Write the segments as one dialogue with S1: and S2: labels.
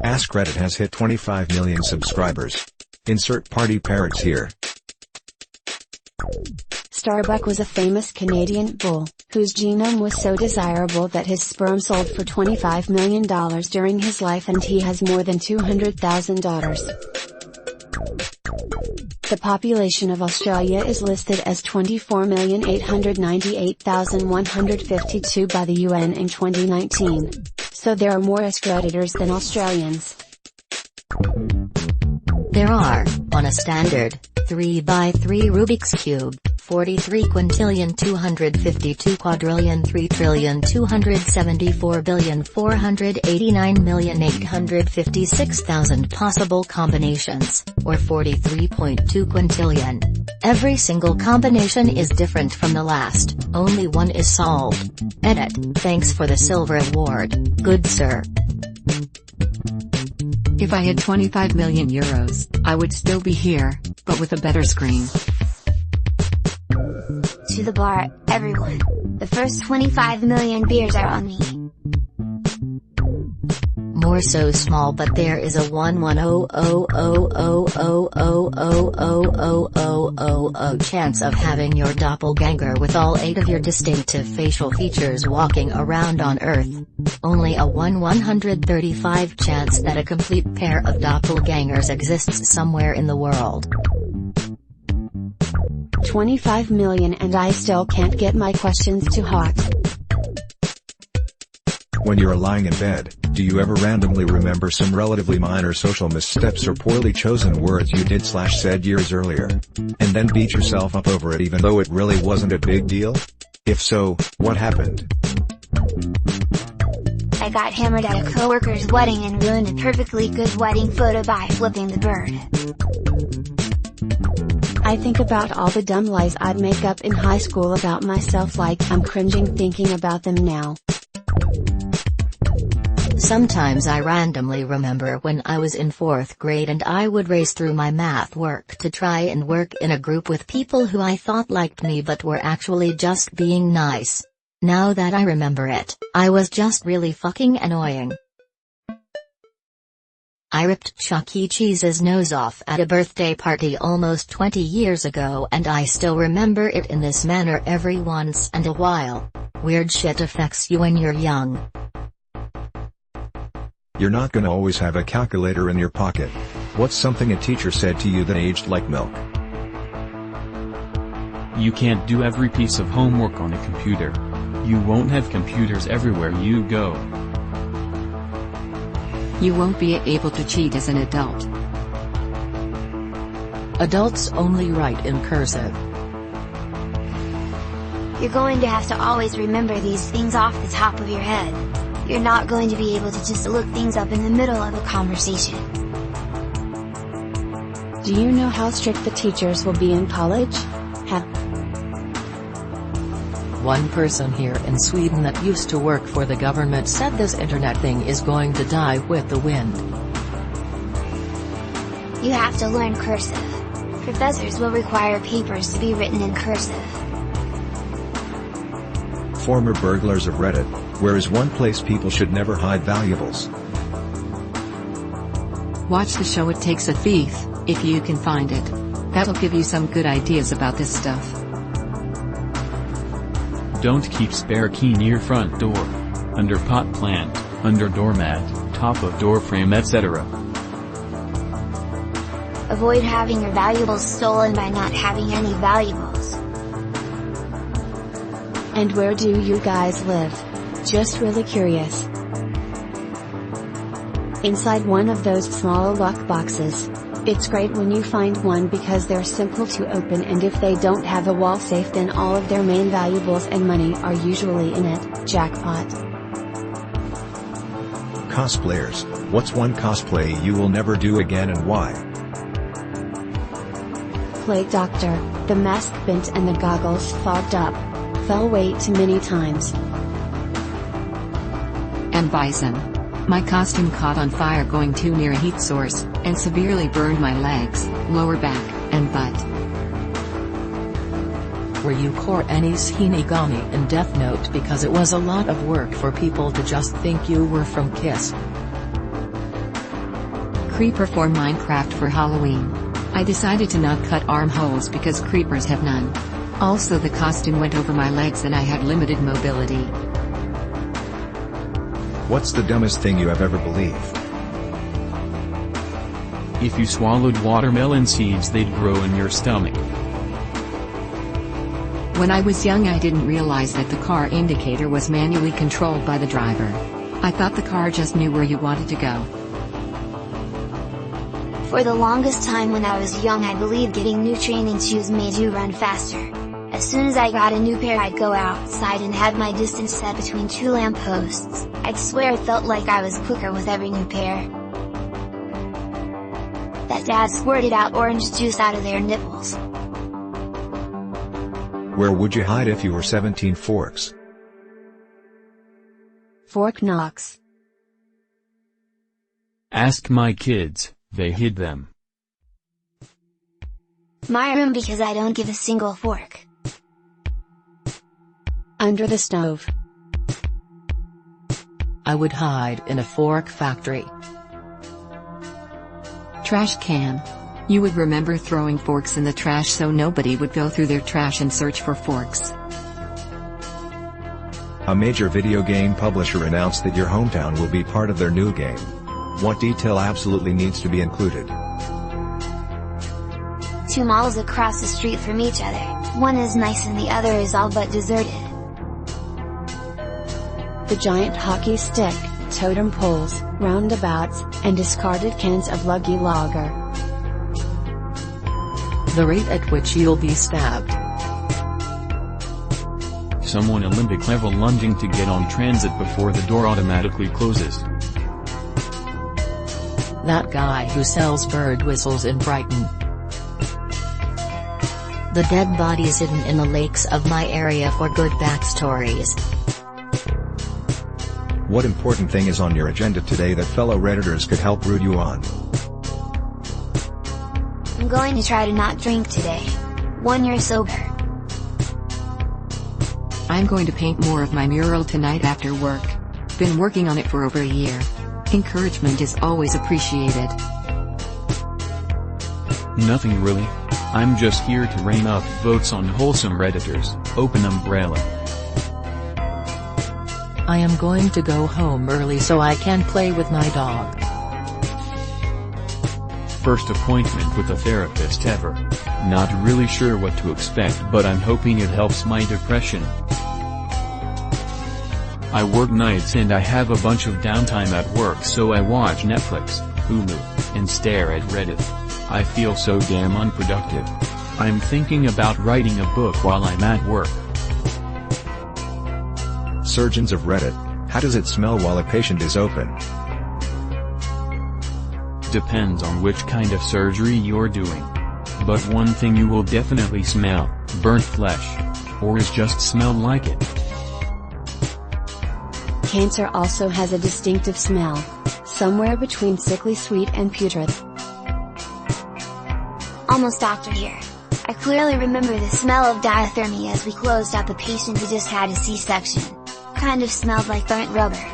S1: AskReddit has hit 25 million subscribers. Insert party parrots here.
S2: Starbuck was a famous Canadian bull, whose genome was so desirable that his sperm sold for $25 million during his life, and he has more than 200,000 daughters. The population of Australia is listed as 24,898,152 by the UN in 2019. So there are more AskRedditors than Australians.
S3: There are, on a standard, 3x3 Rubik's Cube, 43 quintillion 252 quadrillion 3,274,489,856,000 possible combinations, or 43.2 quintillion. Every single combination is different from the last, only one is solved. Edit. Thanks for the silver award, good sir.
S4: If I had 25 million euros, I would still be here, but with a better screen.
S5: To the bar, everyone. The first 25 million beers are on me.
S3: More so small, but there is a 1,100,000,000,000,000,000,000,000 chance of having your doppelganger with all 8 of your distinctive facial features walking around on Earth. Only a 1/135 chance that a complete pair of doppelgangers exists somewhere in the world.
S2: 25 million and I still can't get my questions too hot.
S1: When you're lying in bed, do you ever randomly remember some relatively minor social missteps or poorly chosen words you did/said years earlier? And then beat yourself up over it even though it really wasn't a big deal? If so, what happened?
S5: I got hammered at a coworker's wedding and ruined a perfectly good wedding photo by flipping the bird.
S2: I think about all the dumb lies I'd make up in high school about myself, like I'm cringing thinking about them now.
S3: Sometimes I randomly remember when I was in 4th grade and I would race through my math work to try and work in a group with people who I thought liked me but were actually just being nice. Now that I remember it, I was just really fucking annoying. I ripped Chuck E. Cheese's nose off at a birthday party almost 20 years ago and I still remember it in this manner every once and a while. Weird shit affects you when you're young.
S1: You're not gonna always have a calculator in your pocket. What's something a teacher said to you that aged like milk?
S6: You can't do every piece of homework on a computer. You won't have computers everywhere you go.
S4: You won't be able to cheat as an adult.
S3: Adults only write in cursive.
S5: You're going to have to always remember these things off the top of your head. You're not going to be able to just look things up in the middle of a conversation.
S2: Do you know how strict the teachers will be in college?
S3: One person here in Sweden that used to work for the government said this internet thing is going to die with the wind.
S5: You have to learn cursive. Professors will require papers to be written in cursive.
S1: Former burglars of Reddit, where is one place people should never hide valuables?
S4: Watch the show It Takes a Thief, if you can find it. That'll give you some good ideas about this stuff.
S6: Don't keep spare key near front door, under pot plant, under doormat, top of door frame, etc.
S5: Avoid having your valuables stolen by not having any valuables.
S2: And where do you guys live? Just really curious. Inside one of those small lock boxes. It's great when you find one because they're simple to open, and if they don't have a wall safe then all of their main valuables and money are usually in it. Jackpot.
S1: Cosplayers, what's one cosplay you will never do again and why?
S2: Plague Doctor, the mask bent and the goggles fogged up. Fell way too many times.
S4: And Bison. My costume caught on fire going too near a heat source, and severely burned my legs, lower back, and butt.
S3: Were you core any Shinigami in Death Note because it was a lot of work for people to just think you were from Kiss?
S4: creeper for Minecraft for Halloween. I decided to not cut armholes because creepers have none. Also, the costume went over my legs and I had limited mobility.
S1: What's the dumbest thing you have ever believed?
S6: If you swallowed watermelon seeds, they'd grow in your stomach.
S4: When I was young, I didn't realize that the car indicator was manually controlled by the driver. I thought the car just knew where you wanted to go.
S5: For the longest time when I was young, I believed getting new training shoes made you run faster. As soon as I got a new pair, I'd go outside and had my distance set between two lampposts. I'd swear it felt like I was quicker with every new pair. That dad squirted out orange juice out of their nipples.
S1: Where would you hide if you were 17 forks?
S2: Fork knocks.
S6: Ask my kids, they hid them.
S5: My room, because I don't give a single fork.
S2: Under the stove.
S3: I would hide in a fork factory.
S4: Trash can. You would remember throwing forks in the trash so nobody would go through their trash and search for forks.
S1: A major video game publisher announced that your hometown will be part of their new game. What detail absolutely needs to be included?
S5: 2 malls across the street from each other. One is nice and the other is all but deserted.
S2: The giant hockey stick, totem poles, roundabouts, and discarded cans of Luggy Lager.
S3: The rate at which you'll be stabbed.
S6: Someone Olympic level lunging to get on transit before the door automatically closes.
S3: That guy who sells bird whistles in Brighton. The dead bodies hidden in the lakes of my area for good backstories.
S1: What important thing is on your agenda today that fellow Redditors could help root you on?
S5: I'm going to try to not drink today. 1 year sober.
S4: I'm going to paint more of my mural tonight after work. Been working on it for over a year. Encouragement is always appreciated.
S6: Nothing really. I'm just here to rain up votes on wholesome Redditors. Open umbrella.
S3: I am going to go home early so I can play with my dog.
S6: First appointment with a therapist ever. Not really sure what to expect, but I'm hoping it helps my depression. I work nights and I have a bunch of downtime at work, so I watch Netflix, Hulu, and stare at Reddit. I feel so damn unproductive. I'm thinking about writing a book while I'm at work.
S1: Surgeons of Reddit, how does it smell while a patient is open?
S6: Depends on which kind of surgery you're doing. But one thing you will definitely smell: burnt flesh. Or is just smell like it.
S2: Cancer also has a distinctive smell. Somewhere between sickly sweet and putrid.
S5: Almost doctor here. I clearly remember the smell of diathermy as we closed up a patient who just had a C-section. Kind of smelled like burnt rubber.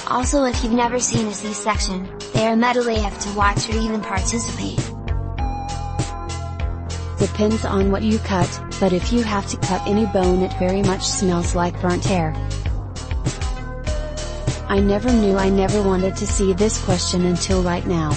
S5: Also, if you've never seen a C-section, they are metal AF to watch or even participate.
S2: Depends on what you cut, but if you have to cut any bone, it very much smells like burnt hair. I never knew I never wanted to see this question until right now.